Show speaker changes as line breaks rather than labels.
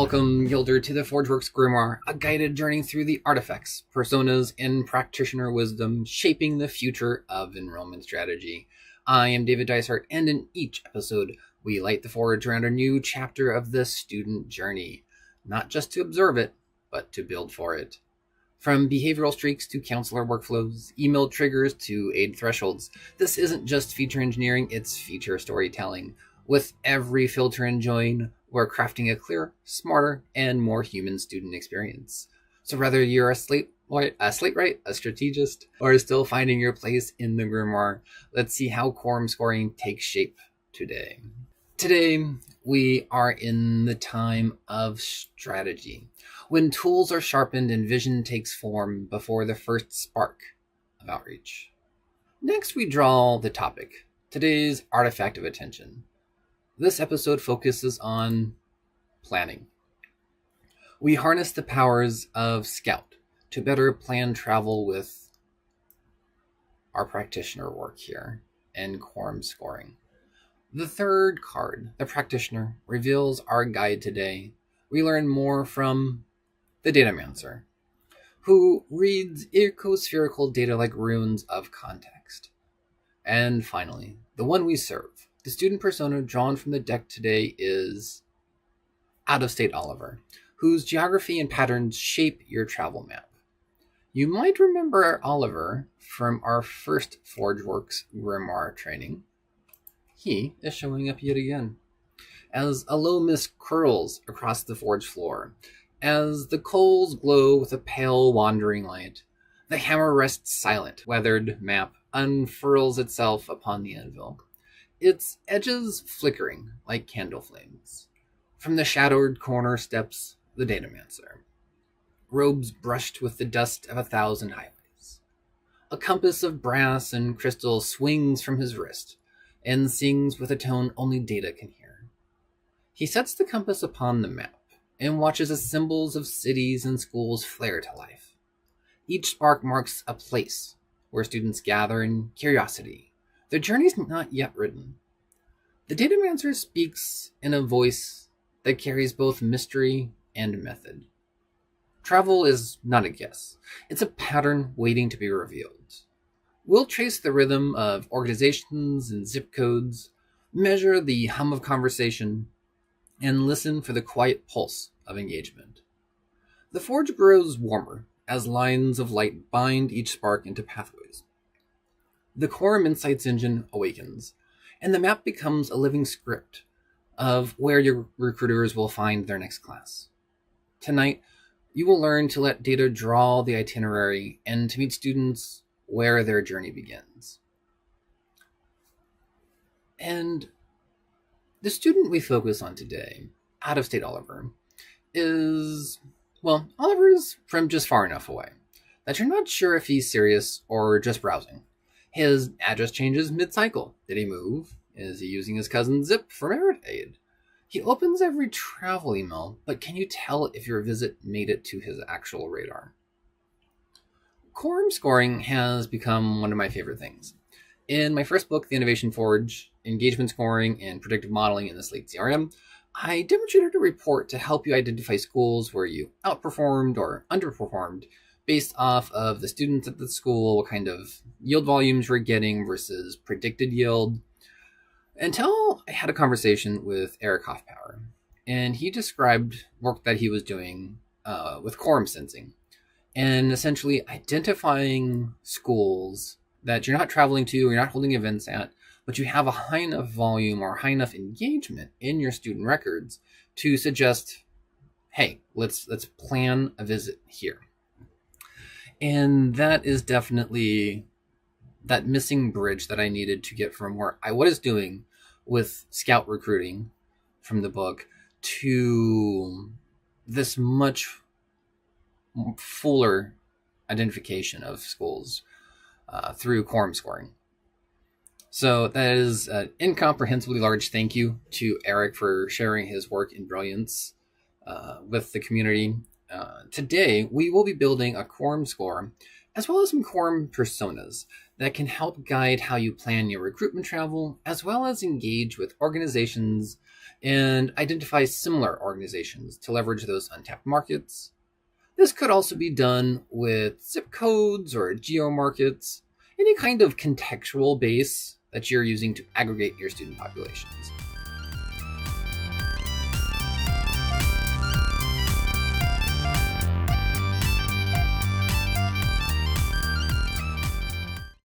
Welcome, Gilder, to the Forgeworks Grimoire, a guided journey through the artifacts, personas, and practitioner wisdom shaping the future of enrollment strategy. I am David Dysart, and in each episode, we light the forge around a new chapter of the student journey, not just to observe it, but to build for it. From behavioral streaks to counselor workflows, email triggers to aid thresholds, this isn't just feature engineering, it's feature storytelling. With every filter and join, we're crafting a clearer, smarter, and more human student experience. So whether you're a slate write, a strategist, or still finding your place in the grimoire, let's see how quorum scoring takes shape today. Today, we are in the time of strategy, when tools are sharpened and vision takes form before the first spark of outreach. Next, we draw the topic, today's artifact of attention. This episode focuses on planning. We harness the powers of Scout to better plan travel with our practitioner work here and quorum scoring. The third card, the Practitioner, reveals our guide today. We learn more from the Datamancer, who reads ecospherical data like runes of context. And finally, the one we serve. The student persona drawn from the deck today is Out-of-State Oliver, whose geography and patterns shape your travel map. You might remember Oliver from our first Forgeworks Grimoire training. He is showing up yet again, as a low mist curls across the forge floor, as the coals glow with a pale wandering light. The hammer rests silent, weathered map unfurls itself upon the anvil, its edges flickering like candle flames. From the shadowed corner steps the Datamancer, robes brushed with the dust of 1,000 highways. A compass of brass and crystal swings from his wrist and sings with a tone only Data can hear. He sets the compass upon the map and watches as symbols of cities and schools flare to life. Each spark marks a place where students gather in curiosity. The journey's not yet written. The Datamancer speaks in a voice that carries both mystery and method. Travel is not a guess. It's a pattern waiting to be revealed. We'll trace the rhythm of organizations and zip codes, measure the hum of conversation, and listen for the quiet pulse of engagement. The forge grows warmer as lines of light bind each spark into pathways. The Quorum Insights engine awakens, and the map becomes a living script of where your recruiters will find their next class. Tonight, you will learn to let Data draw the itinerary and to meet students where their journey begins. And the student we focus on today, Out-of-State Oliver, Oliver's from just far enough away that you're not sure if he's serious or just browsing. His address changes mid-cycle. Did he move? Is he using his cousin's zip for merit aid? He opens every travel email, but can you tell if your visit made it to his actual radar? Quorum scoring has become one of my favorite things. In my first book, The Innovation Forge, Engagement Scoring and Predictive Modeling in the Slate CRM, I demonstrated a report to help you identify schools where you outperformed or underperformed based off of the students at the school, what kind of yield volumes we're getting versus predicted yield, until I had a conversation with Eric Hoffpower, and he described work that he was doing with quorum sensing, and essentially identifying schools that you're not traveling to, or you're not holding events at, but you have a high enough volume or high enough engagement in your student records to suggest, hey, let's plan a visit here. And that is definitely that missing bridge that I needed to get from where I was doing with Scout recruiting from the book to this much fuller identification of schools through quorum scoring. So that is an incomprehensibly large thank you to Eric for sharing his work in brilliance with the community. Today, we will be building a quorum score as well as some quorum personas that can help guide how you plan your recruitment travel, as well as engage with organizations and identify similar organizations to leverage those untapped markets. This could also be done with zip codes or geo markets, any kind of contextual base that you're using to aggregate your student populations.